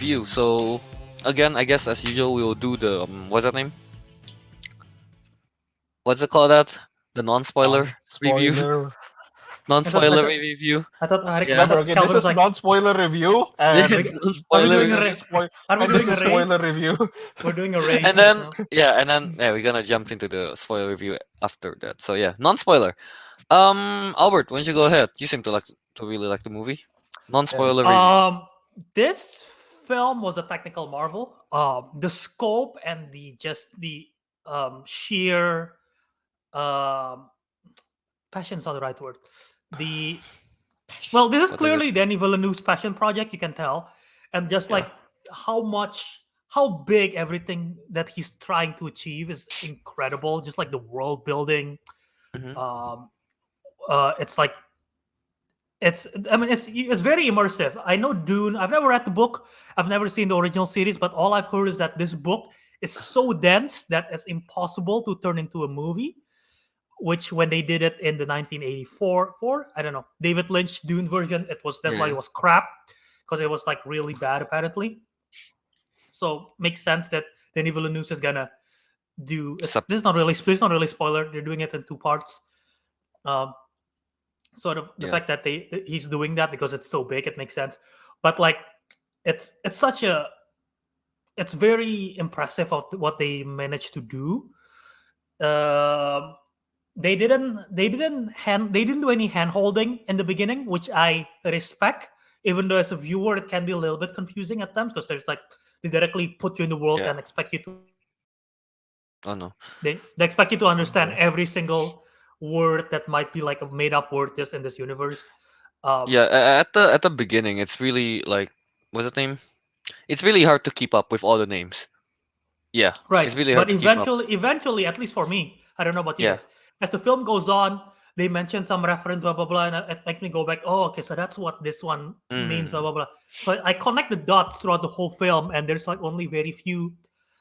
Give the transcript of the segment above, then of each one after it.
review. So again, I guess as usual, we will do the what's that name? What's it called? That the non-spoiler review, Spoiler. non-spoiler review. I thought Ariq, Yeah. I Remember, thought okay, Calvin this was is like, non-spoiler review, and Yeah, are we non-spoiler doing a review. Are we and doing this a is rave? spoiler review. We're doing a rave And right then now. yeah, we're gonna jump into the spoiler review after that. So yeah, non-spoiler. Albert, why don't you go ahead? You seem to really like the movie. Non-spoiler review. This film was a technical marvel. The scope and the sheer um passion's not the right word. The Well, this is What is it? clearly Denis Villeneuve's passion project. You can tell, and just Yeah. like how big everything that he's trying to achieve is incredible. Just like the world building, Mhm. it's like it's very immersive. I know Dune. I've never read the book. I've never seen the original series, but all I've heard is that this book is so dense that it's impossible to turn into a movie. Which when they did it in the 1984, I don't know, David Lynch Dune version, that's why Yeah. it was crap, because it was like really bad apparently. So makes sense that Denis Villeneuve is gonna do. This is not really spoiler. They're doing it in two parts. Sort of the Yeah. fact that he's doing that because it's so big, it makes sense. But like, it's very impressive of what they managed to do. They didn't do any hand holding in the beginning, which I respect. Even though as a viewer it can be a little bit confusing at times because there's like they directly put you in the world Yeah. and expect you to Oh no. they expect you to understand every single word that might be like a made up word just in this universe. Yeah, at the beginning, it's really like what's the name? It's really hard to keep up with all the names. Yeah, Right. it's really But hard to keep up. eventually, at least for me, I don't know about you Yeah. guys, as the film goes on, they mention some reference, blah, blah, blah, and it makes me go back, oh, okay, so that's what this one means, blah, blah, blah. So I connect the dots throughout the whole film, and there's like only very few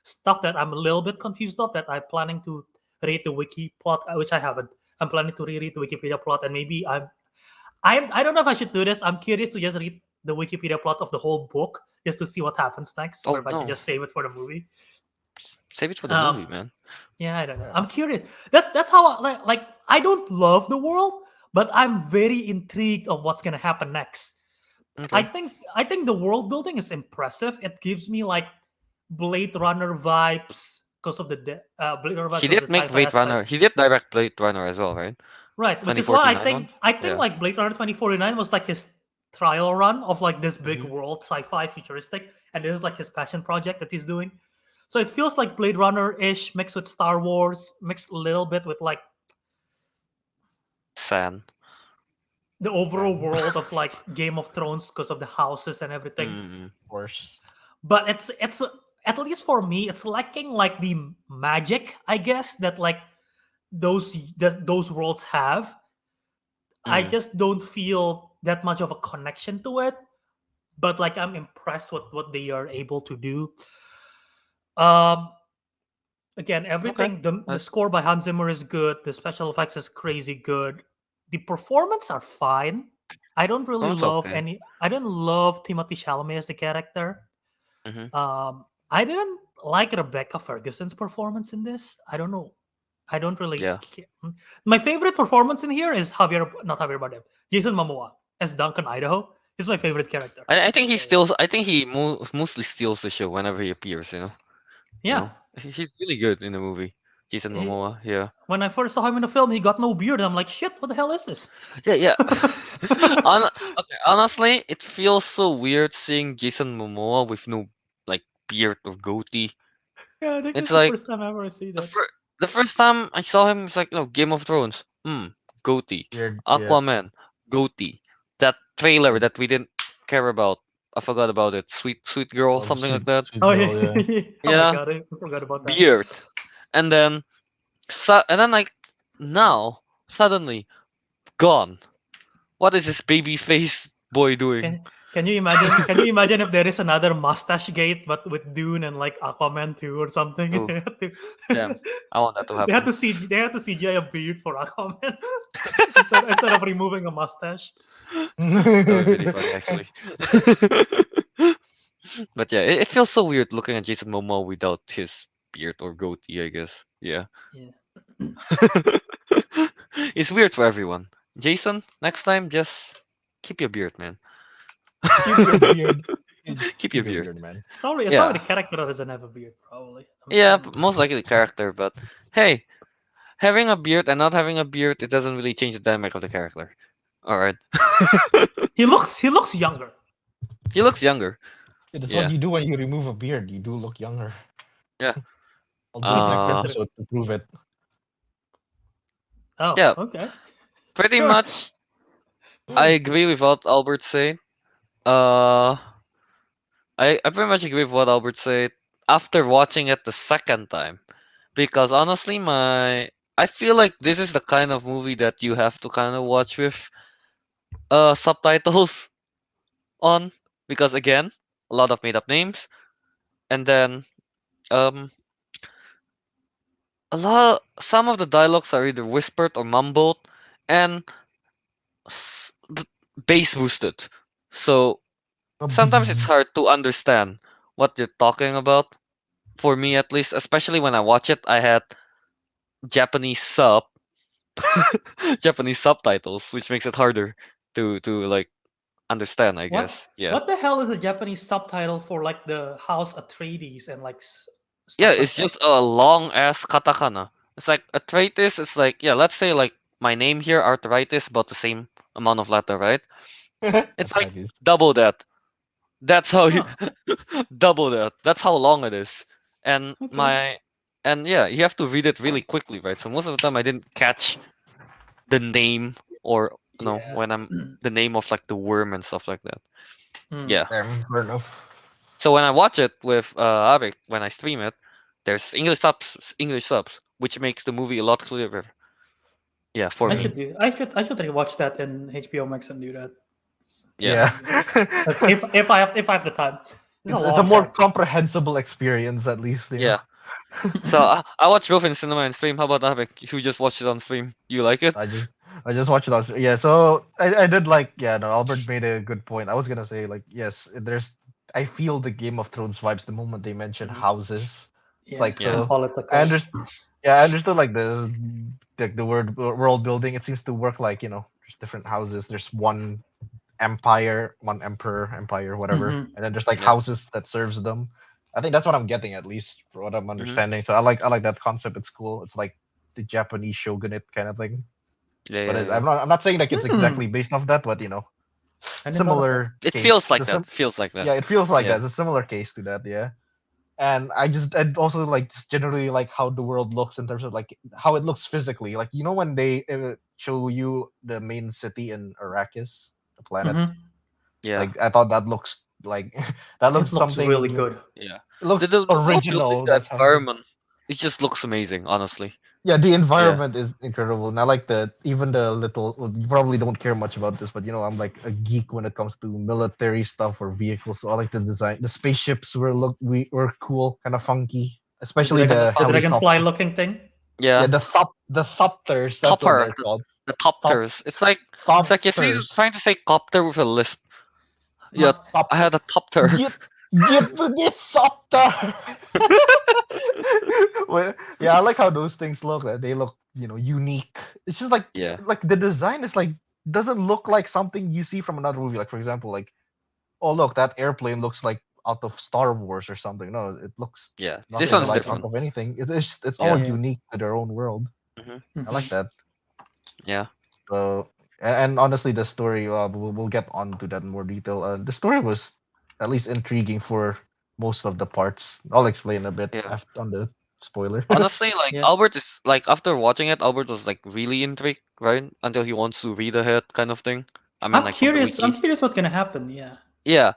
stuff that I'm a little bit confused of that I'm planning to read the wiki plot, which I haven't. I'm planning to reread the Wikipedia plot, and maybe I don't know if I should do this. I'm curious to just read the Wikipedia plot of the whole book just to see what happens next, or if I should just save it for the movie. Save it for the movie, man. Yeah, I don't know. I'm curious. That's how like I don't love the world, but I'm very intrigued of what's gonna happen next. Okay. I think the world building is impressive. It gives me like Blade Runner vibes because of the Blade Runner vibes He of the did make sci-fi Blade aspect. Runner. He did direct Blade Runner as well, right? Right, which is why 2049 one? I think Yeah. like Blade Runner 2049 was like his trial run of like this big Mhm. world sci-fi futuristic, and this is like his passion project that he's doing. So it feels like Blade Runner-ish mixed with Star Wars, mixed a little bit with like San. the overall world of like Game of Thrones because of the houses and everything. Of course. But it's at least for me, it's lacking like the magic, I guess, that like those worlds have. I just don't feel that much of a connection to it. But like I'm impressed with what they are able to do. Again, everything the score by Hans Zimmer is good. The special effects is crazy good. The performance are fine. I don't really love Okay. I don't love Timothy Chalamet as the character. Mhm. I didn't like Rebecca Ferguson's performance in this. I don't know. I don't really. Yeah. My favorite performance in here is not Javier Bardem, Jason Momoa as Duncan Idaho. He's my favorite character. I think he steals. I think he mostly steals the show whenever he appears. You know. Yeah. You know? He's really good in the movie. Jason Momoa. Yeah. When I first saw him in the film, he got no beard. I'm like, shit. What the hell is this? Yeah. Okay. Honestly, it feels so weird seeing Jason Momoa with no like beard or goatee. Yeah, I think It's it's like the first time I ever see that. the first time I saw him, it's like Game of Thrones. Goatee. Weird, Aquaman. Goatee. That trailer that we didn't care about. I forgot about it. Sweet Girl, something like that. Oh Girl, yeah. Oh Yeah. my god, I forgot about that. Beard. And then like now suddenly gone. What is this baby face boy doing? Can you imagine? Can you imagine if there is another mustache gate, but with Dune and like Aquaman 2 or something? Ooh. Damn, I want that to happen. They had to CGI a beard for Aquaman instead of removing a mustache. That was really funny, actually. But yeah, it feels so weird looking at Jason Momoa without his beard or goatee, I guess. Yeah. Yeah. It's weird for everyone. Jason, next time just keep your beard, man. Keep your beard. Keep your beard. man. Probably it's Yeah. probably the character that doesn't have a beard. Probably. Yeah, most likely the character, but hey, having a beard and not having a beard, it doesn't really change the dynamic of the character. All right. He looks younger. He looks younger. Yeah, that's Yeah. what you do when you remove a beard. You do look younger. Yeah. I'll do it next Uh, episode to prove it. Oh, Yeah. okay. Pretty Sure. much, I agree with what Albert said. Uh, I pretty much agree with what Albert said after watching it the second time, because honestly, I feel like this is the kind of movie that you have to kind of watch with subtitles on, because again, a lot of made up names, and then um some of the dialogues are either whispered or mumbled, and bass boosted. So sometimes it's hard to understand what you're talking about. For me, at least, especially when I watch it, I had Japanese Japanese subtitles, which makes it harder to like understand, I guess. Yeah. What the hell is a Japanese subtitle for like the House Atreides and like Yeah, stuff like it's that? just a long ass katakana. It's like arthritis. It's like, yeah, let's say like my name here, arthritis, about the same amount of letter, right? It's like double that. That's how you double that. That's how long it is. And Okay. yeah, you have to read it really quickly, right? So most of the time I didn't catch the name or Yeah. when I'm the name of like the worm and stuff like that. Hmm. Yeah. Fair enough. So when I watch it with Arik, when I stream it, there's English subs, which makes the movie a lot clearer. Yeah, for I me. should rewatch that in HBO Max and do that. Yeah. If I have the time. It's a more comprehensible experience, at least. Yeah. So I watch both in cinema and stream. How about Arik? You just watched it on stream. You like it? I just watched it on. Yeah, so I did like. Yeah, no, Albert made a good point. I was gonna say like, yes, I feel the Game of Thrones vibes the moment they mention houses. It's like, Yeah. so political. I understand. Yeah, I understood like the word world building. It seems to work like, there's different houses. There's one empire, one emperor, empire, whatever, Mhm. and then there's like Yeah. houses that serves them. I think that's what I'm getting, at least for what I'm understanding. So I like that concept. It's cool. It's like the Japanese shogunate kind of thing. Yeah, But yeah, I'm not saying like it's Hmm. exactly based off that, but I never thought of similar. It case. feels like It's a that. Feels like that. Yeah, it feels like Yeah. that. It's a similar case to that. Yeah. And I also like just generally like how the world looks in terms of like how it looks physically. Like, when they show you the main city in Arrakis, the planet. Mhm. Yeah. Like, I thought that looks like that looks It looks something really good. Yeah. It looks The world original. building, the That's how. environment, it just looks amazing, honestly. Yeah, the environment is incredible. And I like even the little. Well, you probably don't care much about this, but I'm like a geek when it comes to military stuff or vehicles. So I like the design. The spaceships were cool, kind of funky, especially the The dragonfly helicopter. looking thing. Yeah. Yeah, the thopters. That's what Topper. they're called. The copters. It's like you're Thopters. trying to say copter with a lisp. Yeah, I had a copter. Get the thopter. Well, yeah, I like how those things look. They look, unique. It's just like Yeah. like the design is like doesn't look like something you see from another movie. Like, for example, like, oh look, that airplane looks like out of Star Wars or something. No, it looks Yeah. nothing This one's like different. out of anything. It's Yeah. all Yeah. unique to their own world. Mhm. I like that. Yeah. So, and honestly, the story, we'll get on to that in more detail. The story was at least intriguing for most of the parts. I'll explain a bit Yeah. after on the spoiler. Honestly, like Yeah. Albert is like after watching it, Albert was like really intrigued, right? Until he wants to read ahead, kind of thing. I mean, I'm like from the curious. I'm wiki. curious what's gonna happen. Yeah. Yeah.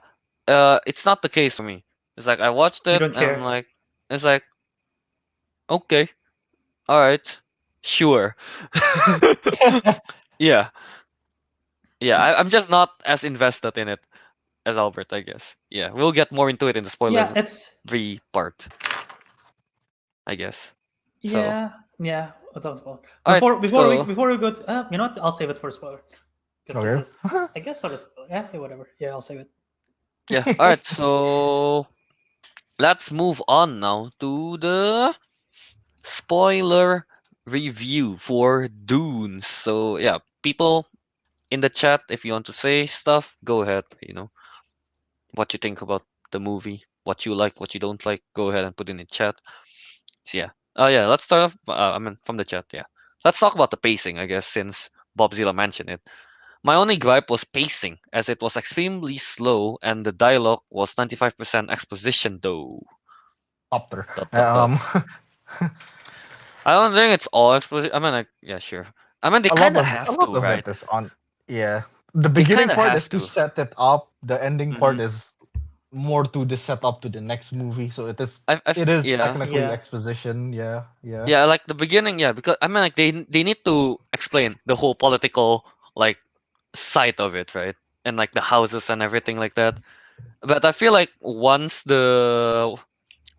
It's not the case for me. It's like I watched You it don't and I'm care. like, it's like, okay, all right, sure. Yeah. Yeah, I'm just not as invested in it as Albert, I guess. Yeah, we'll get more into it in the spoiler Yeah, it's 3 part, I guess. yeah. Without spoiler. Alright, Before we go, you know what? I'll save it for spoiler. 'Cause Okay. this is, I guess, sort of spoiler. Yeah, whatever. Yeah, I'll save it. Yeah. All right. So let's move on now to the spoiler review for Dune. So yeah, people in the chat, if you want to say stuff, go ahead. What you think about the movie, what you like, what you don't like, go ahead and put in the chat. So, yeah. Oh yeah, let's start off. I mean, from the chat. Yeah, let's talk about the pacing. I guess since Bobzilla mentioned it, my only gripe was pacing, as it was extremely slow and the dialogue was 95% exposition. Though. Chapter. Dot dot dot. I don't think it's all exposition. I mean, like, yeah, sure. I mean, they kind of A have lot to, of right? it is on. Yeah, the They beginning kind of part have is to to. set it up. The ending part Hmm. is more to the setup to the next movie. So I've it is yeah. technically Yeah. exposition. Yeah, yeah. Yeah, like the beginning, yeah, because I mean, like they need to explain the whole political like side of it, right? And like the houses and everything like that. But I feel like once the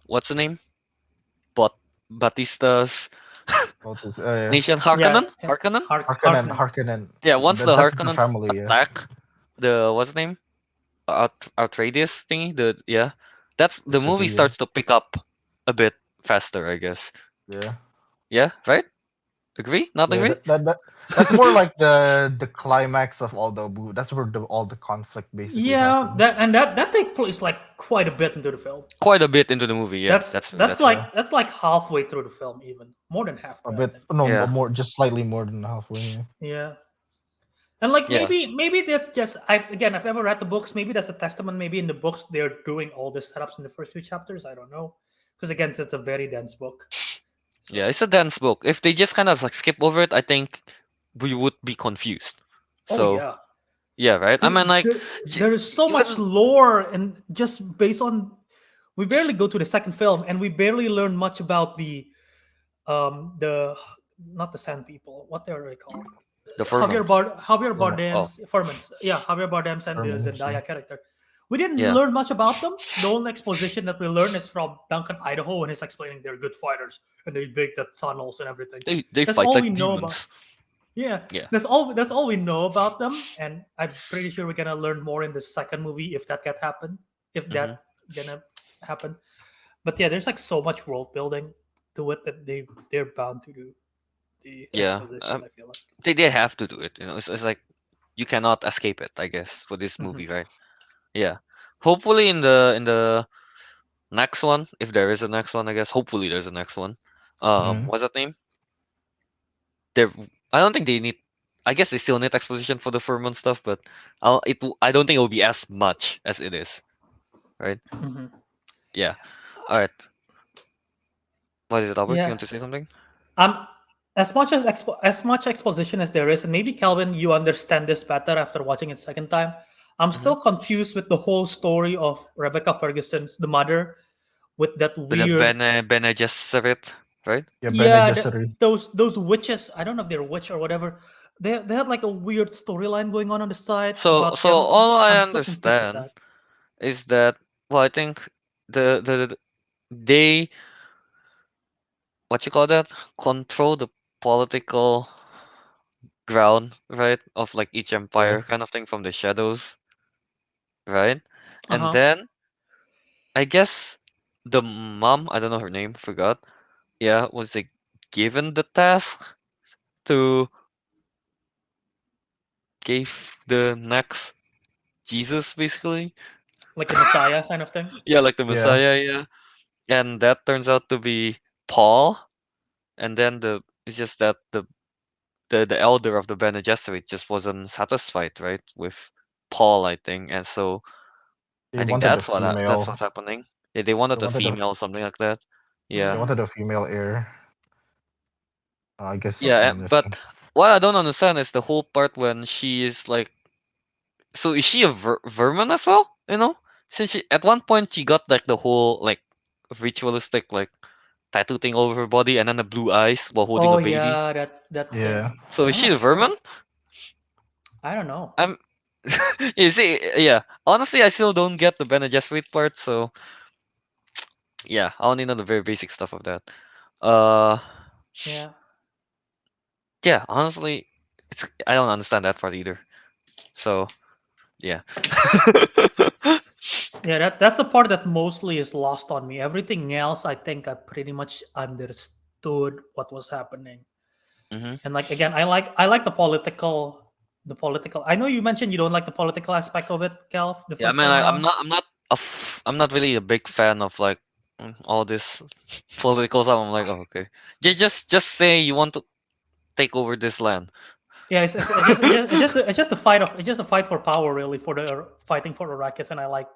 what's the name? But Batista's What is nation Yeah. Harkonnen. Harkonnen, Harkonnen. Harkonnen. Yeah, once the That's the Harkonnens family. Yeah, attack the what's the name? Outrageous thingy. The yeah, that's the the movie city. Yeah, starts to pick up a bit faster, I guess. yeah, Yeah, right? Agree? Not yeah. agree? That's more like the climax of all the That's where all the conflict basically Yeah, happens. that takes place like quite a bit into the film. Quite a bit into the movie. Yeah, That's that's true. that's That's true. Yeah, like halfway through the film, even more than a halfway, I bit. think. No, Yeah, more, just slightly more than halfway. Yeah, and like yeah. maybe that's just I've never read the books. Maybe that's a testament. Maybe in the books they're doing all the setups in the first few chapters. I don't know, because again, it's a very dense book. Yeah, So it's a dense book. If they just kind of like skip over it, I think we would be confused. oh So yeah, yeah, right. I mean, like, there is so much even lore, and just based on we barely go to the second film, and we barely learn much about the not the Sand People. What are they called? the Furman. Javier Yeah, Oh, Bardem's Furmans. Yeah, Javier Bardem's and the Germans. Yeah. Zendaya character. We didn't yeah. learn much about them. The only exposition that we learn is from Duncan, Idaho, and he's explaining they're good fighters and they built the tunnels and everything. They That's fight all we like know about. demons. Yeah, Yeah. that's all we know about them, and I'm pretty sure we're gonna learn more in the second movie if that can happen. If Hmm. that gonna happen, but yeah, there's like so much world building to it that they're bound to do the Yeah. exposition. I feel like. They have to do it. It's like you cannot escape it. I guess for this Mhm. movie, right? Yeah. Hopefully in the next one, if there is a next one, I guess. Hopefully there's a next one. Mm. What's that name? There. I don't think they need. I guess they still need exposition for the Furman stuff, but I don't think it will be as much as it is, right? Mhm. Yeah. All right. What is it, Albert? You Yeah. want to say something? Um, as much as as much exposition as there is, and maybe Calvin, you understand this better after watching it second time. I'm Mm-hmm. still confused with the whole story of Rebecca Ferguson's the mother with that With the weird Bene Gesserit, right? Yeah, Bene yeah Gesserit. those witches. I don't know if they're witch or whatever. They had like a weird storyline going on the side So about so them. all I I'm still confused with understand that. is that well, I think the they what you call that control the political ground, right, of like each Yeah, empire kind of thing from the shadows, right? Uh And huh. then I guess the mom, I don't know her name, forgot. Yeah, was like given the task to give the next Jesus basically. Like the Messiah kind of thing. Yeah, like the yeah. Messiah, yeah. And that turns out to be Paul. And then it's just that the elder of the Bene Gesserit just wasn't satisfied, right, with Paul, I think. And so They I think wanted a that's female. what's happening. Yeah, they They wanted a wanted a female, something like that. they Yeah. Mm. wanted a female heir. I guess. Yeah, And if, but what I don't understand is the whole part when she is like, so is she a vermin as well? Since at one point she got like the whole like ritualistic like tattoo thing all over her body and then the blue eyes while holding Oh a baby. yeah, that yeah, thing. So is I'm she not a sure. vermin? I don't know. I'm. You see, yeah. Honestly, I still don't get the Bene Gesserit part, so yeah, I only know the very basic stuff of that. Uh, Yeah. yeah. Honestly, I don't understand that part either. So yeah. Yeah, that's the part that mostly is lost on me. Everything else, I think I pretty much understood what was happening. Mm-hmm. And like again, I like the political. I know you mentioned you don't like the political aspect of it, Kelv, the Yeah, I first mean, time I'm around. not, I'm not really a big fan of like all this political stuff. I'm like, oh, okay, just say you want to take over this land. Yeah, it's just a fight for power, really, for the fighting for Arrakis, and I like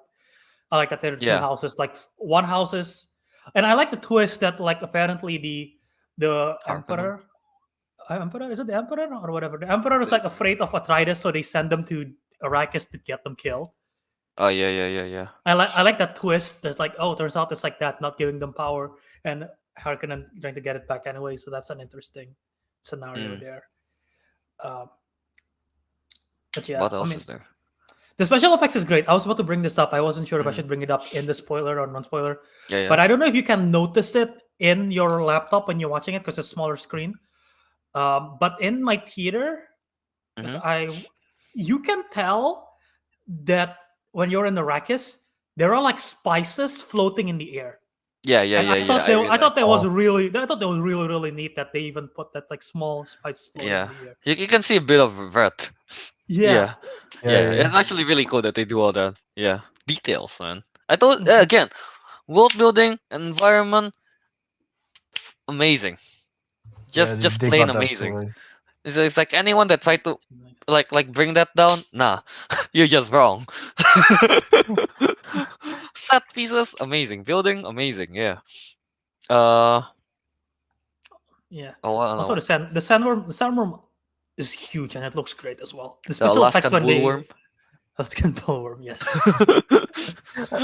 that there are two Yeah, houses. Like one house is, and I like the twist that like apparently the Harkonnen. emperor, is it the emperor or whatever? The emperor is The- like afraid of Atreides, so they send them to Arrakis to get them killed. Oh yeah, yeah, yeah, yeah. I like that twist. That's like, oh, turns out it's like that, not giving them power, and Harkonnen trying to get it back anyway. So that's an interesting scenario Mm. there. Um, but yeah, What I else mean, is there? the special effects is great. I was about to bring this up. I wasn't sure if I Mm. should bring it up in the spoiler or non-spoiler, Yeah, yeah. but I don't know if you can notice it in your laptop when you're watching it because it's a smaller screen. But in my theater, 'cause Mm-hmm. you can tell that when you're in Arrakis, there are like spices floating in the air. Yeah, yeah, And yeah, yeah. I I realized. thought that was Oh, really I thought that was really really neat that they even put that like small spice floating in Yeah, the air. you can see a bit of that. Yeah. Yeah, yeah, yeah. yeah, It's yeah. actually really cool that they do all that. Yeah, details, man. I thought Mhm. again, world building, environment, amazing. Yeah, Just they plain got that amazing. story. It's like anyone that tried to like bring that down, nah, you're just wrong. Set pieces, amazing. Building, amazing. Yeah. Uh, Yeah. oh, I don't Also know. the sandworm is huge and it looks great as well. The The special effects Alaskan when bullworm. they Alaskan bullworm, yes.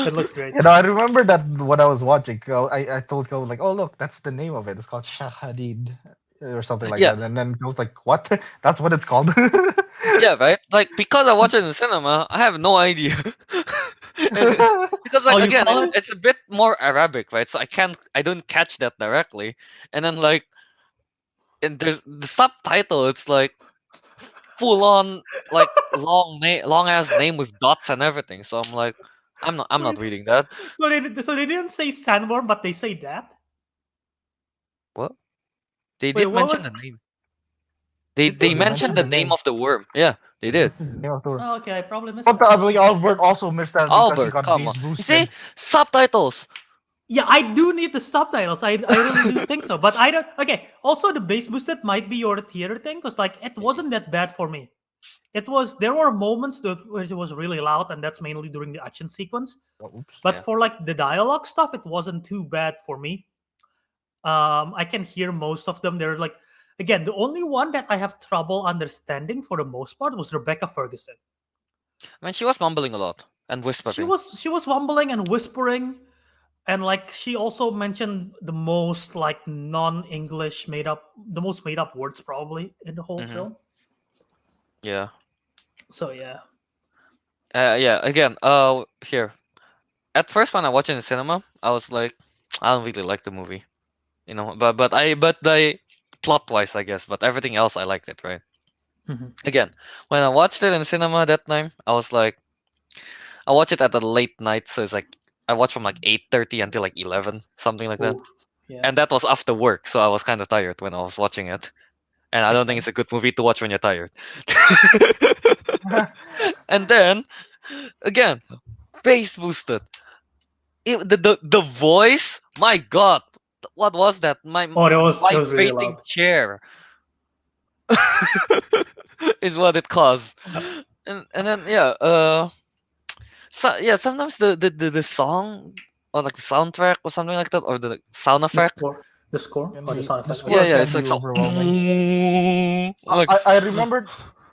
It looks great. I remember that when I was watching, I told Ko like, "Oh look, that's the name of it. It's called Shahadid or something like Yeah, that." And then I was like, "What? That's what it's called?" yeah, right. Like because I watch it in the cinema, I have no idea. And- because Oh, like you again, call it? it's a bit more Arabic, right? So I don't catch that directly. And then like, and there's the subtitle. It's like full on like long ass name with dots and everything. So I'm like, I'm not Wait, reading that. so they didn't say sandworm, but they say that. What? They Wait, did what mention was? the name. Did Oh, they They they mentioned mentioned the the mention? name name. of the worm. Yeah, they did. The name of the word. Oh, okay, I probably missed But that. I believe Albert also missed that because he Albert, got come on. base You see boosted. subtitles. Yeah, I do need the subtitles. I really do think so. But I don't. Okay. Also, the bass boosted might be your theater thing because like it Maybe. wasn't that bad for me. It was there were moments that where it was really loud, and that's mainly during the action sequence. Oh, oops. But Yeah. for like the dialogue stuff, it wasn't too bad for me. I can hear most of them. They're like again, the only one that I have trouble understanding for the most part was Rebecca Ferguson. I mean, she was mumbling a lot and She whispering. was she was mumbling and whispering, and like she also mentioned the most like non-English the most made up words probably in the whole Hmm. film. Yeah. So yeah. Yeah. Again. Here. At first, when I watched it in the cinema, I was like, I don't really like the movie. You know. But the plot wise, I guess. But everything else, I liked it. Right. Mhm. Again, when I watched it in the cinema that time, I was like, I watched it at a late night, so it's like I watched from like 8:30 until like 11, something like that. Ooh, yeah, And that was after work, so I was kind of tired when I was watching it. And I makes don't think it's sense. a good movie to watch when you're tired. And then again, bass boosted. The voice, my god, what was that? My Oh, that was really vibrating loud. chair is what it caused. Uh, And then yeah, so yeah, sometimes the song or like the soundtrack or something like that or the sound the effect. score, the score, or the sound The effect. Yeah, score Whatever. yeah, can it's be like so. overwhelming. I'm like, I remembered.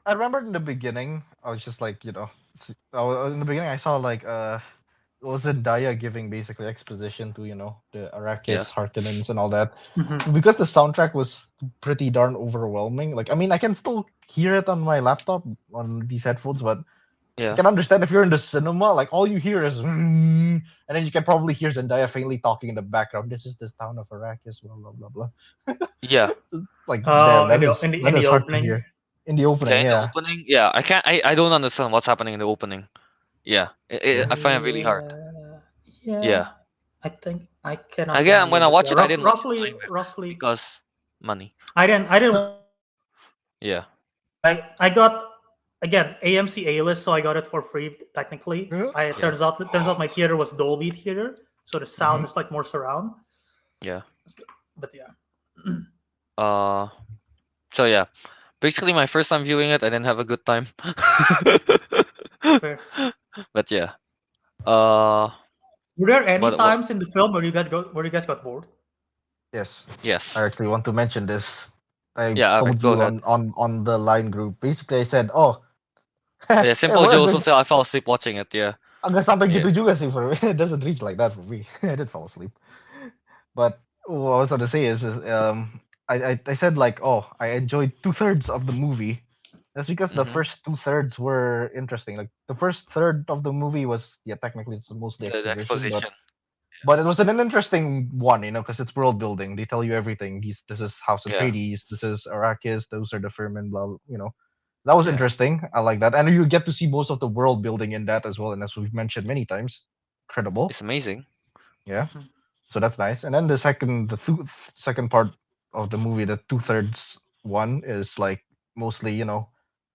I remembered in the beginning. I was just like, in the beginning I saw like it was Zendaya giving basically exposition to the yeah. Arrakis Harkonnens and all that. Mhm. Because the soundtrack was pretty darn overwhelming. Like I mean, I can still hear it on my laptop on these headphones, but I Yeah. can understand if you're in the cinema, like all you hear is, and then you can probably hear Zendaya faintly talking in the background. This is this town of Arrakis, blah blah blah blah. Yeah. It's like, damn, Oh, that is in that the is hard to opening. hear in the Yeah, opening. in the Yeah, opening. Yeah, I can't I don't understand what's happening in the opening. Yeah, Yeah. I find it really hard. Yeah, Yeah. I think I cannot Again, when remember, I but watch yeah, it, I didn't watch it in roughly, IMAX roughly. because money. I didn't watch it. Yeah. I got again AMC A list, so I got it for free. Technically, Yeah. I Yeah. it turns out my theater was Dolby theater, so the sound Mhm. is like more surround. Yeah. But yeah, Uh. So yeah, basically my first time viewing it, I didn't have a good time. fair. But yeah. Uh. Were there any What? times in the film where you guys got bored? Yes. I Yes. actually want to mention this. I Yeah. told Go you ahead. on the line group. Basically, I said, "Oh, Yeah. hey, Simple Joe also said I fell asleep watching it. Yeah. agak sampai Yeah. gitu juga sih for me. It doesn't reach like that for me. I did fall asleep. But what I was going to say I said like, oh, I enjoyed 2/3 of the movie. That's because the Mm-hmm. first 2/3 were interesting. Like the first third of the movie was, yeah, technically it's mostly The exposition, exposition. but it was an interesting one, because it's world building. They tell you everything. This is House Yeah. Atreides. This is Arrakis. Those are the Fremen. Blah, that was Yeah. interesting. I like that, and you get to see most of the world building in that as well. And as we've mentioned many times, incredible. It's amazing. Yeah, so that's nice. And then second part of the movie, the 2/3 one, is like mostly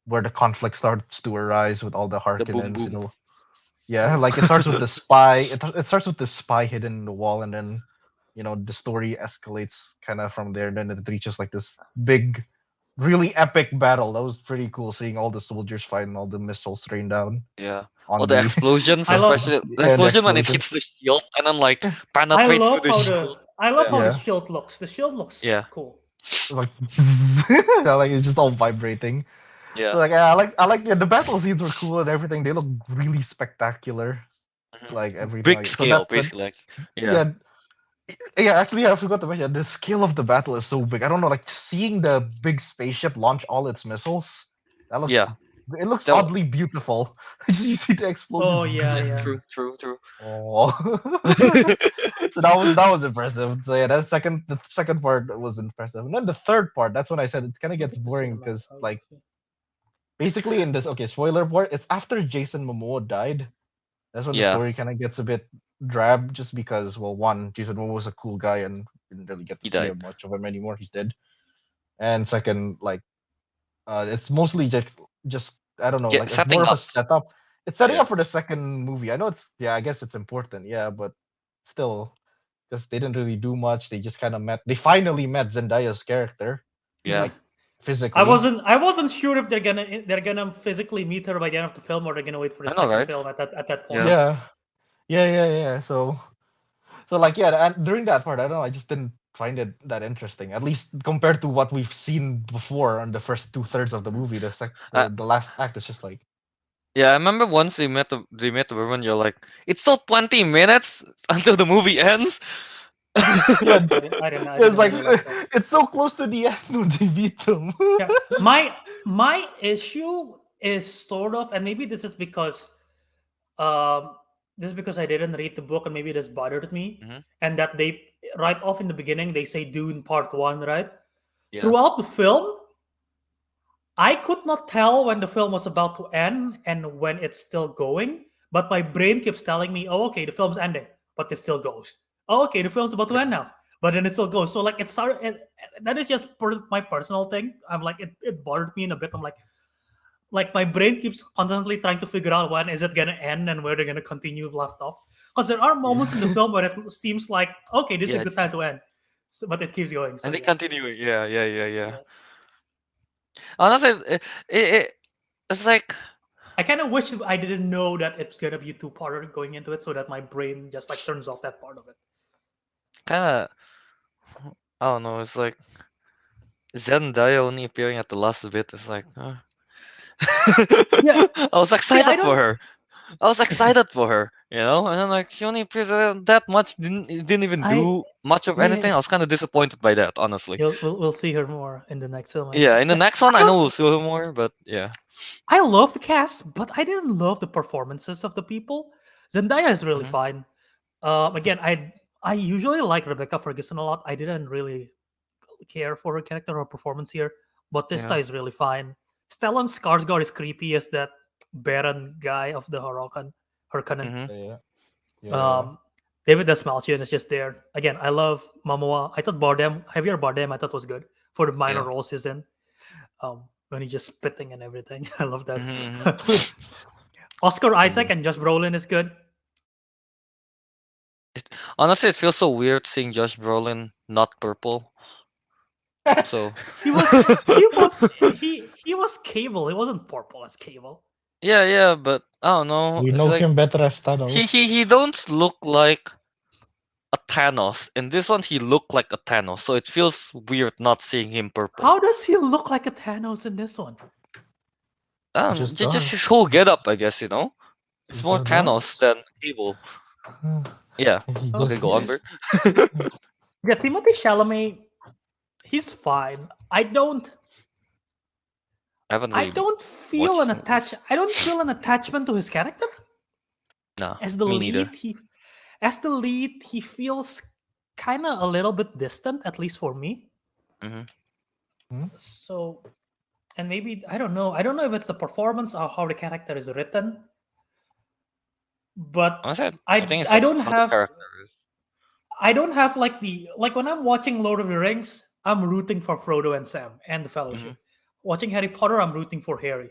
where the conflict starts to arise with all the The boom Harkonnens. boom. Yeah, Yeah. like it starts with the spy. It starts with the spy hidden in the wall, and then the story escalates kind of from there. And then it reaches like this big, really epic battle. That was pretty cool, seeing all the soldiers fighting all the missiles rain down Yeah. All on the the explosions, I love especially the and the explosion when it explosions. hits the shield and then like I penetrates through love the how shield. Yeah. the Yeah, shield looks. The shield looks Yeah. cool. like yeah, like it's just all vibrating. So Yeah. like I like the battle scenes were cool and everything. They look really spectacular, like everything. Big Like so scale, that basically. Like, yeah. yeah. Yeah, actually, I forgot to mention the scale of the battle is so big. I don't know, like seeing the big spaceship launch all its missiles. That looks, Yeah. it looks That. oddly beautiful. You see the Oh explosions yeah, Yeah. boom. yeah. True. True. True. Oh, so that was impressive. So yeah, the second part was impressive, and then the third part. That's when I said it kind of gets Look at the boring because like cinematography. basically in this, okay, spoiler part. It's after Jason Momoa died. That's when the Yeah. story kind of gets a bit drab, just because, well, one, Jason Momoa was a cool guy and didn't really get to He see died. him much of him anymore. He's dead. And second, like, it's mostly just I don't know, Get like it's more setting of a up. setup. It's setting Yeah. up for the second movie. I know it's, yeah, I guess it's important, yeah, but still, because they didn't really do much. They just kind of met. They finally met Zendaya's character, Yeah. Yeah. like physically. I wasn't sure if they're gonna physically meet her by the end of the film or they're gonna wait for the I know, second right? film at that point. Yeah. Yeah, yeah. So like, yeah, and during that part, I don't know, I just didn't find it that interesting. At least compared to what we've seen before on the first 2/3 of the movie. I, The last act is just like, yeah. I remember once they met the woman. You're like, it's still 20 minutes until the movie ends. yeah, I it's didn't like realize that. it's so close to the end when they beat them. Yeah. My issue is sort of, and maybe um this is because I didn't read the book and maybe this bothered me. Mhm. And that they right off in the beginning they say Dune Part One, right? Yeah. Throughout the film, I could not tell when the film was about to end and when it's still going, but my brain keeps telling me, "Oh, okay, the film's ending," but it still goes. "Oh, okay, the film's about to end now," but then it still goes. So like, that is just my personal thing. I'm like, it bothered me in a bit. I'm like my brain keeps constantly trying to figure out when is it gonna end and where they're gonna continue left off. Because there are moments in the Yeah. film where it seems like, okay, this is a Yeah. good time to end, but it keeps going. So And they yeah, continue. Yeah. Yeah. Yeah. Yeah. yeah. Honestly, it's like I kind of wish I didn't know that it's gonna be a two-parter going into it, so that my brain just like turns off that part of it. kind of. I don't know. It's like Zendaya only appearing at the last bit. It's like, Yeah. I was See, I excited for don't. her. I was excited for her, and then like she only appears that much, didn't even I do much of yeah. anything. I was kind of disappointed by that, honestly. We'll see her more in the next film, I Yeah, think. in the Yeah, next one, I I know don't. we'll see her more, but yeah, I love the cast, but I didn't love the performances of the people. Zendaya is really hmm fine. Again, I usually like Rebecca Ferguson a lot. I didn't really care for her character or performance here, but this yeah, guy is really fine. Stellan Skarsgård is creepy as that Baron guy of the Harkonnen. Mm-hmm. Yeah, yeah. Um, David Desmalchian is just there. Again, I love Momoa. I thought Javier Bardem, I thought was good for the minor Yeah. roles he's in. When he's just spitting and everything. I love that. Mm-hmm. Oscar Isaac and Josh Brolin is good. Honestly, it feels so weird seeing Josh Brolin not purple. So He was Cable. He wasn't purple as Cable. yeah, but I don't know. We It's know like him better as Thanos. he don't look like a Thanos. In this one, he looked like a Thanos, so it feels weird not seeing him purple. How does he look like a Thanos in this one? I don't know, Just just does. his whole getup, I guess. It's He more just Thanos than Cable. Yeah, He Oh, okay, just go on, Bert. Yeah, Timothée Chalamet, he's fine. I don't I feel watched an movies. I don't feel an attachment to his character. Nah, As the me lead, neither. he feels kind of a little bit distant, at least for me. Mm-hmm. So, and maybe I don't know. I don't know if it's the performance or how the character is written, but Honestly, I think it's I like don't how the have character is. like when I'm watching Lord of the Rings, I'm rooting for Frodo and Sam and the Fellowship. Mm-hmm. Watching Harry Potter, I'm rooting for Harry.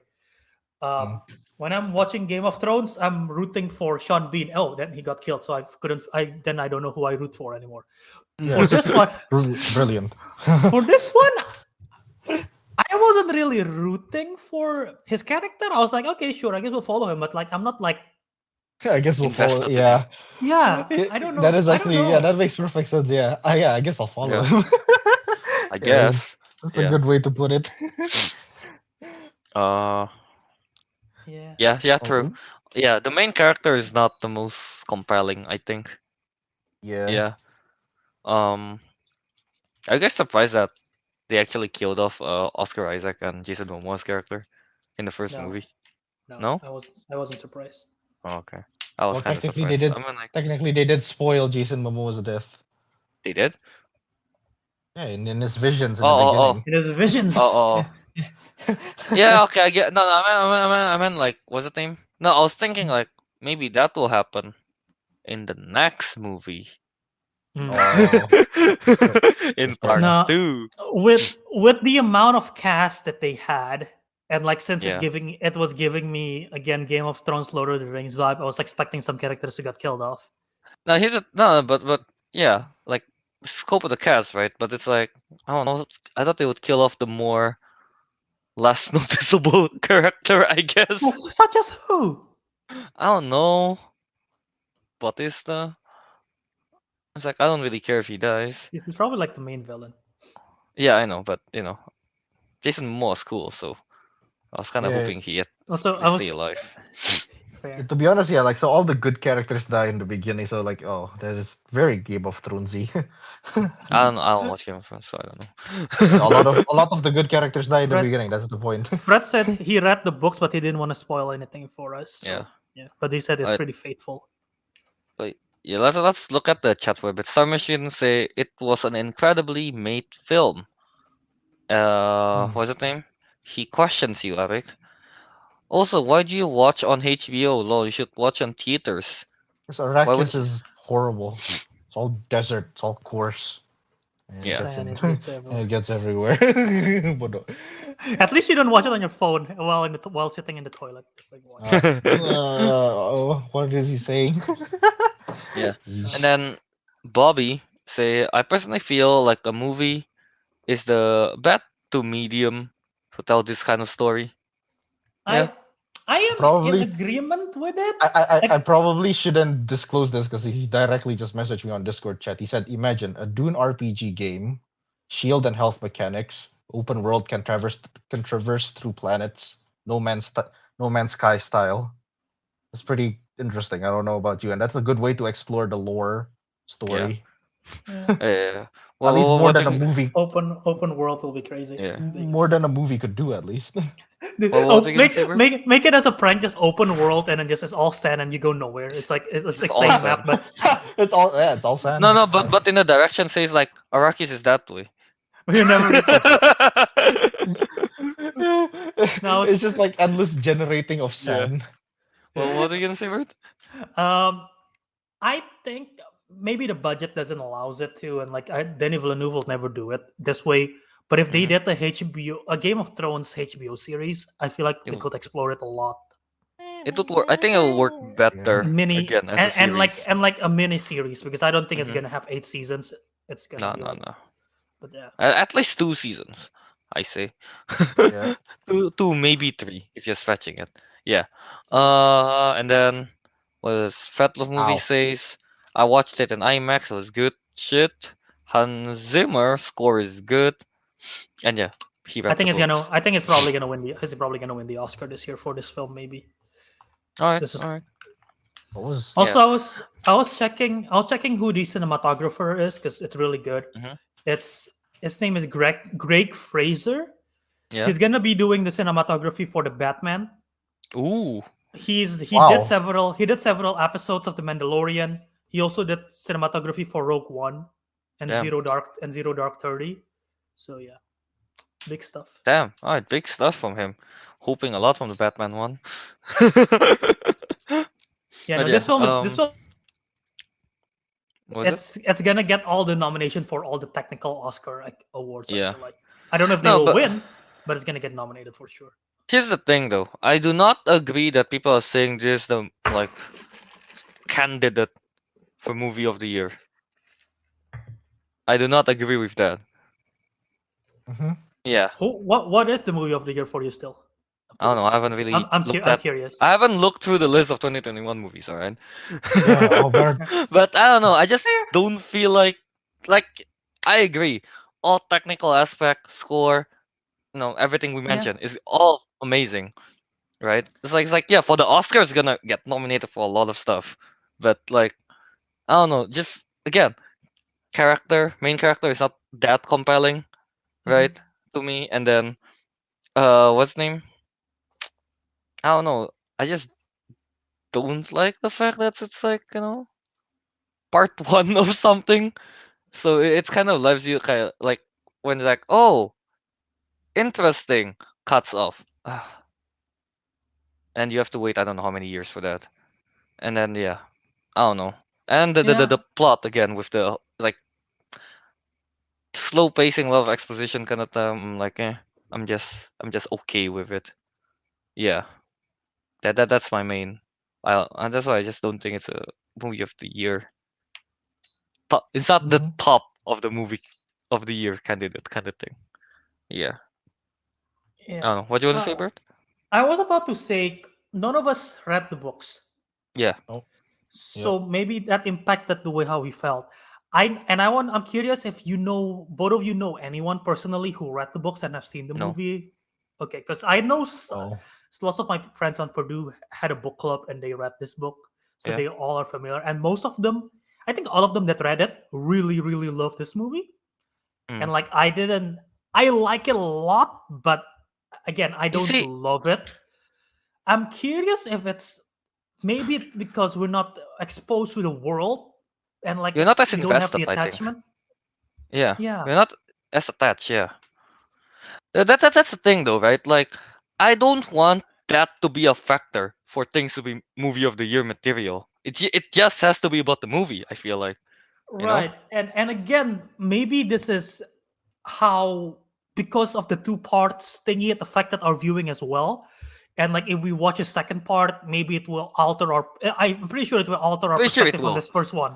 When I'm watching Game of Thrones, I'm rooting for Sean Bean. Oh, then he got killed, so I don't know who I root for anymore. For this one, brilliant. for this one, I wasn't really rooting for his character. I was like, okay, sure, I guess we'll follow him, but like, I'm not like, I guess we'll follow. Invested in Yeah, him. yeah, I don't know. that is I don't actually know. that makes perfect sense. Yeah, I guess I'll follow Yeah. him. I Yeah, guess. that's Yeah. a good way to put it. Yeah. True. Yeah, the main character is not the most compelling, I think. Yeah. Yeah. I guess surprised that they actually killed off Oscar Isaac and Jason Momoa's character in the first No, movie. no, No? I wasn't surprised. Oh, okay. I was Well, kind of technically they surprised. did. I mean, like, Technically, they did spoil Jason Momoa's death. they did? Yeah, in his visions in the Oh, beginning. It is visions. oh. Yeah, okay, I get. No, I meant like, what's the name? No, I was thinking like maybe that will happen in the next movie. Mm. Oh, In fair part No, 2. with the amount of cast that they had, and like since Yeah. it was giving me again Game of Thrones, Lord of the Rings vibe, I was expecting some characters who got killed off. Now but yeah, like scope of the cast, right? But it's like I don't know. I thought they would kill off the more less noticeable character, I guess. Such as who? I don't know. Bautista. It's like I don't really care if he dies. He's probably like the main villain. Yeah, I know, but Jason Momoa is cool, so I was kind of Yeah. hoping he had Also, to stay alive. fair. To be honest, yeah, like so all the good characters die in the beginning, so like that is very Game of Thronesy. I don't watch Game of Thrones, so I don't know. a lot of the good characters die in the Fred- beginning. That's the point. Fred said he read the books, but he didn't want to spoil anything for us. So, Yeah. But he said it's Right. pretty faithful. Yeah, let's look at the chat for a bit. Star Machine say it was an incredibly made film. What's his name? He questions you, Ariq. Also, why do you watch on HBO? Lol, you should watch on theaters. This would Arrakis you- is horrible. It's all desert. It's all coarse. And Yeah. that's Sand, in- it gets and everywhere. it gets everywhere. But no. At least you don't watch it on your phone while sitting in the toilet. Just like watch. What is he saying? Yeah. And then Bobby say, I personally feel like a movie is the bad to medium to tell this kind of story. Yeah. I am Probably- in agreement with it. I probably shouldn't disclose this because he directly just messaged me on Discord chat. He said, "Imagine a Dune RPG game, shield and health mechanics, open world can traverse through planets, no man's sky style." It's pretty interesting. I don't know about you, and that's a good way to explore the lore story. Yeah. At least more what than a do you- movie. Open world will be crazy. Yeah. More than a movie could do, at least. what are you gonna say, bro? make it as a prank, just open world, and then just it's all sand, and you go nowhere. It's like it's like all same sand. map, but it's all sand. No, but in the direction says like Arrakis is that way. you never. No, It's just like endless generating of Yeah. sand. Well, what are you gonna say, Bert? um, I think maybe the budget doesn't allows it to, and like Denis Villeneuve will never do it this way. But if they Mhm. did the HBO, a Game of Thrones HBO series, I feel like they It, could explore it a lot. it would work. I think it will work Yeah. better Mini again as a series. and like a mini series, because I don't think it's Hmm. gonna have 8 seasons. It's gonna No, be no, like, no. but yeah, At least 2 seasons, I say. Yeah. Two, maybe three, if you're stretching it. Yeah. yeah. And then what does Fatlov movie Ow. says? I watched it in IMAX. It was good shit. Hans Zimmer score is good, and yeah, he read the books. I think it's probably gonna win the. It's probably gonna win the Oscar this year for this film. Maybe All right, this is all right. What was Yeah. also I was checking who the cinematographer is because it's really good. Hmm. It's his name is Greg Fraser. Yeah. He's gonna be doing the cinematography for the Batman. Ooh. wow? He did several episodes of The Mandalorian. He also did cinematography for Rogue One and Damn. Zero Dark 30. So yeah, big stuff. Damn. All right. Big stuff from him. Hoping a lot from the Batman one. Yeah, But no, yeah. this film Was it? it's gonna get all the nomination for all the technical Oscar like awards. I Yeah. feel like I don't know if they No, will but win, but it's gonna get nominated for sure. here's the thing, though. I do not agree that people are saying this is the like candidate for movie of the year. I do not agree with that. Hmm. Yeah. What is the movie of the year for you still? Up I to don't this know. I point, haven't really looked I'm at. curious. I haven't looked through the list of 2021 movies. All right. Yeah, Albert. But I don't know. I just don't feel like I agree. All technical aspect, score, everything we Yeah, mentioned is all amazing, right? It's like yeah, for the Oscar, it's gonna get nominated for a lot of stuff, but like I don't know. Just again, main character is not that compelling, hmm, right, to me. And then what's his name? I don't know. I just don't like the fact that it's like part one of something. So it's kind of leaves you kind of like when it's like, oh, interesting, cuts off, and you have to wait I don't know how many years for that. And then yeah, I don't know. And the yeah, plot again with the like slow pacing, lot of exposition kind of time. I'm like, I'm just okay with it. Yeah, that's my main. And that's why I just don't think it's a movie of the year. It's not the Hmm. top of the movie of the year candidate kind of thing. Yeah. I yeah. don't know. What do you want to say, Uh, Bert? I was about to say none of us read the books, Yeah. Oh, yep. so maybe that impacted the way how we felt. I'm curious if you know both of you know anyone personally who read the books and have seen the No. movie. Okay, because I know Oh, lots of my friends on Purdue had a book club and they read this book, so Yeah. they all are familiar. And most of them, I think all of them that read it really really love this movie. Mm. And like I didn't, I like it a lot, but again I You don't see, love it. I'm curious if it's maybe it's because we're not exposed to the world and like you're not as we don't have invested, the I think. attachment. Yeah. Yeah, We're not as attached, yeah. That's the thing though, right? Like I don't want that to be a factor for things to be movie of the year material. It just has to be about the movie, I feel like, you know? right. And again, maybe this is how, because of the two parts thingy, it affected our viewing as well. And like if we watch a second part, maybe it will alter our. I'm pretty sure it will alter our Pretty sure it perspective on will. this first one.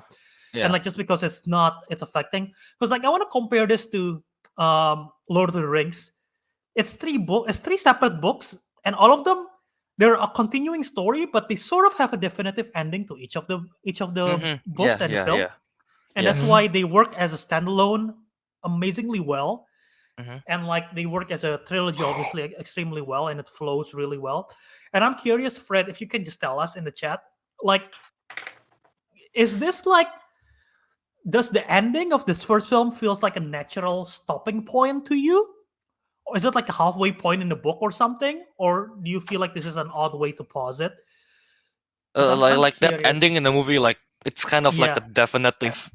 And Yeah. like just because it's affecting, because like I want to compare this to Lord of the Rings. It's three separate books, and all of them, they're a continuing story, but they sort of have a definitive ending to each of the Mm-hmm. books Yeah, and the yeah, film. yeah. And that's Yes. hmm. why they work as a standalone amazingly well, Mm-hmm. and like they work as a trilogy obviously extremely well, and it flows really well. And I'm curious, Fred, if you can just tell us in the chat, like, is this like, does the ending of this first film feels like a natural stopping point to you, or is it like a halfway point in the book or something, or do you feel like this is an odd way to pause it? Because Like I'm like that curious. ending in the movie, like it's kind of like Yeah, the definitive,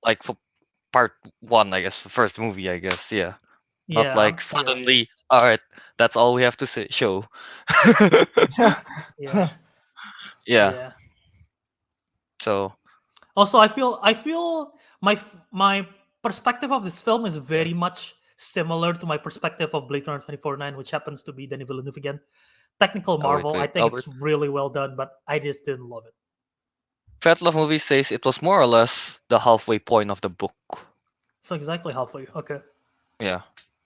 like for part one, I guess, the first movie, I guess. Yeah. Not Yeah, I'm like curious. suddenly, all right, that's all we have to say, show. Yeah, Yeah. yeah. So Also, I feel my perspective of this film is very much similar to my perspective of Blade Runner 2049, which happens to be Denis Villeneuve again. Technical wait, marvel. I wait, think it's Albert. really well done, but I just didn't love it. Fatlove movie says it was more or less the halfway point of the book. So exactly halfway. Okay. Yeah.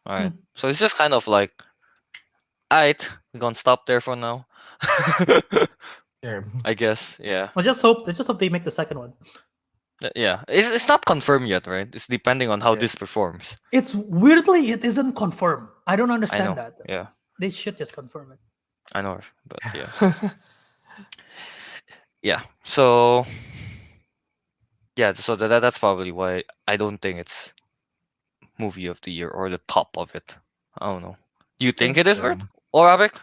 All Hmm. right. So it's just kind of like, alright, we're gonna stop there for now. Yeah. I guess. Yeah. I just hope they make the second one. Yeah. It's not confirmed yet, right? It's depending on how Yeah. this performs. It's weirdly it isn't confirmed. I don't I understand know. that. Yeah. They should just confirm it. I know. But yeah. Yeah. So yeah. So that's probably why I don't think it's movie of the year or the top of it. I don't know. Do you think Fair. it is Yeah. worth? Or Abek?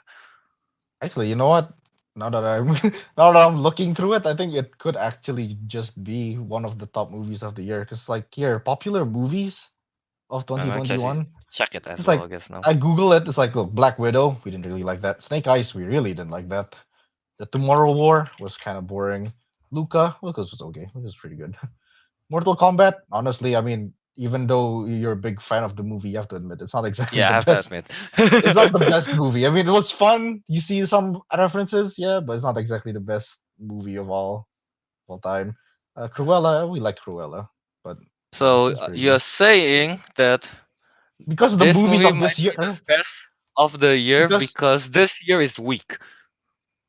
Actually, you know what? Now that I'm now that I'm looking through it, I think it could actually just be one of the top movies of the year. Because like here, popular movies of I'm actually 2021. check it as It's well. like I guess now. I Google it. It's like, look, Black Widow. We didn't really like that. Snake Eyes. We really didn't like that. The Tomorrow War was kind of boring. Lucas was okay. It was pretty good. Mortal Kombat. Honestly, I mean, even though you're a big fan of the movie, you have to admit it's not exactly Yeah, I the have to best. admit. It's not the best movie. I mean, it was fun. You see some references, yeah, but it's not exactly the best movie of all time. Cruella, we like Cruella, but So it's pretty you're good saying that because of the this movies movie of might this be the year. best of the year Because because this year is weak.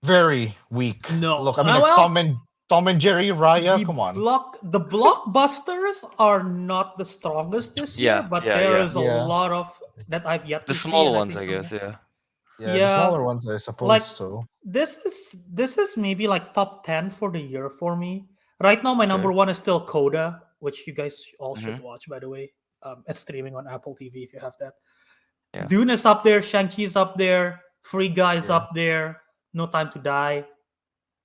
very weak. No. Look, I mean, like Well, Tom and Jerry, Raya. the Come on. the blockbusters are not the strongest this year, Yeah, but yeah, there yeah. is a Yeah, lot of that I've yet The to see, small and I ones, think I some. guess. Yeah. yeah, the Yeah, smaller ones, I suppose like so. this is maybe like top 10 for the year for me. Right now, my Okay. number one is still Coda, which you guys all should Mm-hmm. watch, by the way. It's streaming on Apple TV if you have that. Yeah. Dune is up there, Shang-Chi's up there, Free Guy's Yeah. up there, No Time to Die,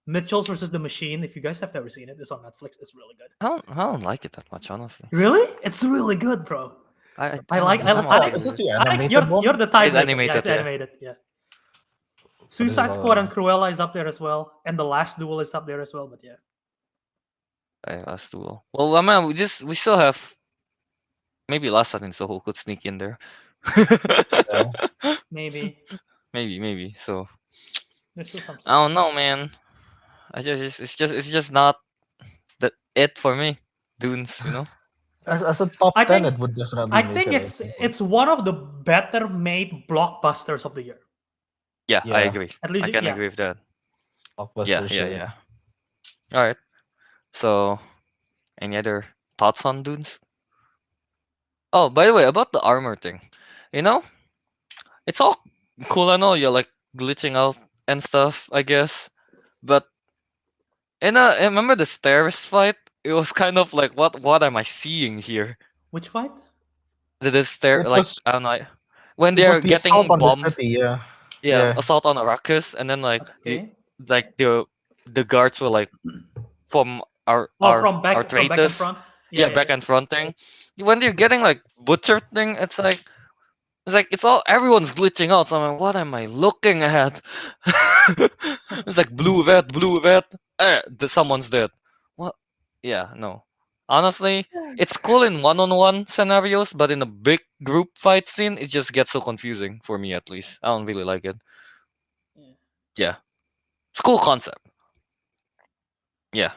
Mitchell's versus the Machine. If you guys have never seen it, it's on Netflix. It's really good. I don't like it that much, honestly. Really? It's really good, bro. I don't know. I Is like it I'm I okay like is with it it. the I like animated you're one? the It's time maker. Yeah, animated, it's yeah. animated. Yeah. What is it Suicide Squad and called? Cruella is up there as well, and The Last Duel is up there as well. But yeah, That's too low. Well, I mean, we still have maybe Last Night in Soho could sneak in there. Yeah. maybe Maybe. So there's still some I stuff. don't know, man. It's just not the it for me. Dunes, you know. As a top I 10, think it would definitely I make think it, I it's think. But it's one of the better made blockbusters of the year. Yeah, I yeah, agree. At I least, can yeah. agree with that. blockbuster Yeah. shit. All right. So, any other thoughts on Dunes? Oh, by the way, about the armor thing, you know, it's all cool. I know you're like glitching out and stuff, I guess, but I remember the stairs fight. It was kind of like, what am I seeing here? Which fight? The stair, It like was I don't know, when it was they're the assault getting on the bombed. city. Yeah, Yeah, yeah, assault on Arrakis, and then Okay. the guards were like from our Oh, our from our back and traitors. front. Yeah, Yeah, yeah, back yeah. and fronting. When they're getting like butchered thing, it's like it's all everyone's glitching out. So I'm like, what am I looking at? It's like blue vet. Someone's dead. What? Yeah, no. Honestly, it's cool in one-on-one scenarios, but in a big group fight scene, it just gets so confusing for me at least. I don't really like it. Yeah. Yeah, it's cool concept. Yeah,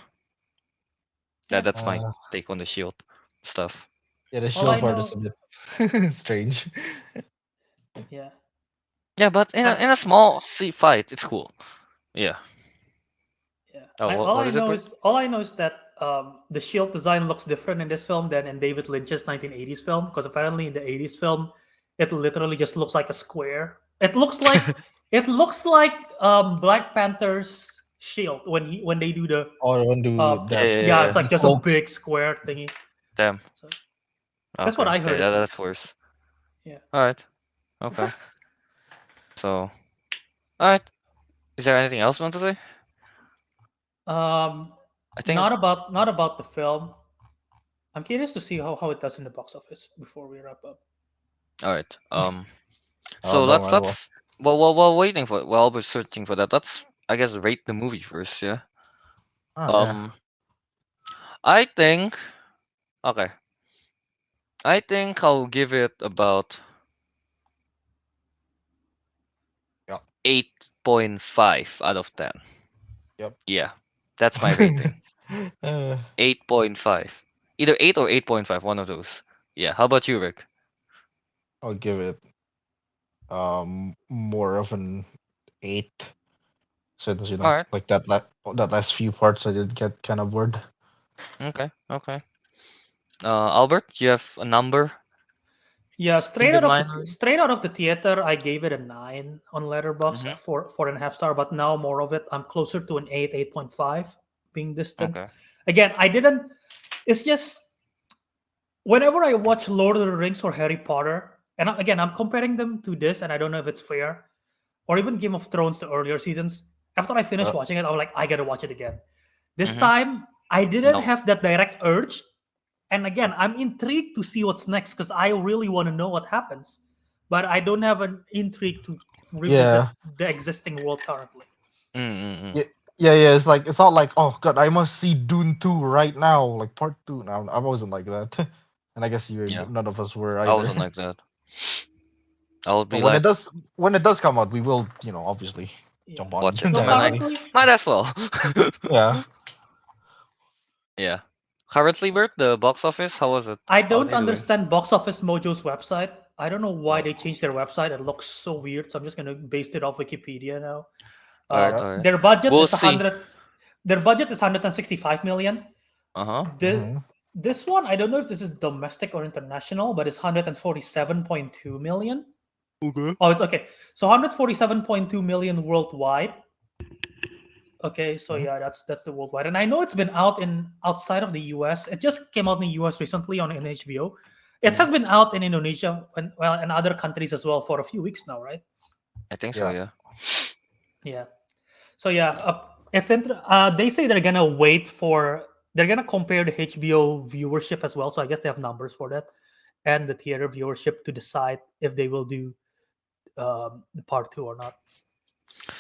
Yeah. that's my uh, take on the shield stuff. yeah. The All shield I part is a know. bit strange. Yeah. Yeah, but in I a small sea fight, it's cool. Yeah. Yeah. Oh, I what is it, Bert? all I know is that the shield design looks different in this film than in David Lynch's 1980s film, because apparently in the 80s film it literally just looks like a square. It looks like Black Panther's shield when they do the Or when do uh that yeah, Yeah. it's like the just a cloak? big square thingy. Damn. So that's what Okay. I Okay. heard at That's least. worse. Yeah. All right. Okay. So, all right. Is there anything else you want to say? Um I think. not about the film. I'm curious to see how it does in the box office before we wrap up. All right. Oh So no, let's man. Well, let's while waiting for while we're searching for that, let's I guess rate the movie first. Yeah. oh yeah. Um, I think okay. I think I'll give it about Yep. 8.5 out of 10. Yep. Yeah, that's my rating. uh, 8.5. Either 8 or 8.5, one of those. Yeah, how about you, Rick? I'll give it more of an 8, since All right. like that last few parts I did get kind of bored. Okay. Okay. Albert, you have a number Yeah, in your mind already? straight out of the theater, I gave it a 9 on Letterboxd, Mm-hmm. 4.5 star. But now more of it, I'm closer to an 8, 8.5, being distant. Okay. Again, I didn't. It's just whenever I watch Lord of the Rings or Harry Potter, and again, I'm comparing them to this, and I don't know if it's fair, or even Game of Thrones, the earlier seasons. After I finish Uh, watching it, I'm like, I gotta watch it again. This Mm-hmm. time, I didn't No. have that direct urge. And again, I'm intrigued to see what's next because I really want to know what happens. But I don't have an intrigue to revisit yeah. the existing world currently. Mm-mm-mm. Yeah. Yeah, yeah, it's not like, oh god, I must see Dune 2 right now, like part 2. No, I wasn't like that. And I guess Yeah, none of us were I either. wasn't like that. I would But be like, when it does come out, we will, obviously Yeah. jump on watch it. So I mean, like, directly. currently, might as well. Yeah. Yeah. Currently, Bert, the box office, how was it? I How don't they doing? understand Box Office Mojo's website. I don't know why Uh, they changed their website. It looks so weird. So I'm just gonna base it off Wikipedia now. All right, yeah. all right. Their budget We'll is a see. hundred. Their budget is 165 million. Uh-huh. The hmm This one, I don't know if this is domestic or international, but it's 147.2 million. Okay. Oh, it's okay. So 147.2 million worldwide. Okay, so yeah, that's the worldwide. And I know it's been out in outside of the US. It just came out in the US recently on in HBO. It has Mm-hmm. been out in Indonesia and well and other countries as well for a few weeks now, right? I think so, Yeah. yeah. Yeah. So yeah, they say they're gonna compare the HBO viewership as well. So I guess they have numbers for that, and the theater viewership to decide if they will do the part 2 or not.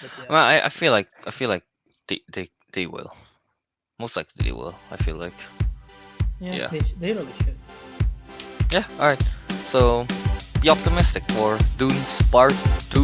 But yeah, Well, I feel like they will. Most likely they will. I feel like. yeah, Yeah. they really should. Yeah. All right. So, be optimistic for Dune's Part 2.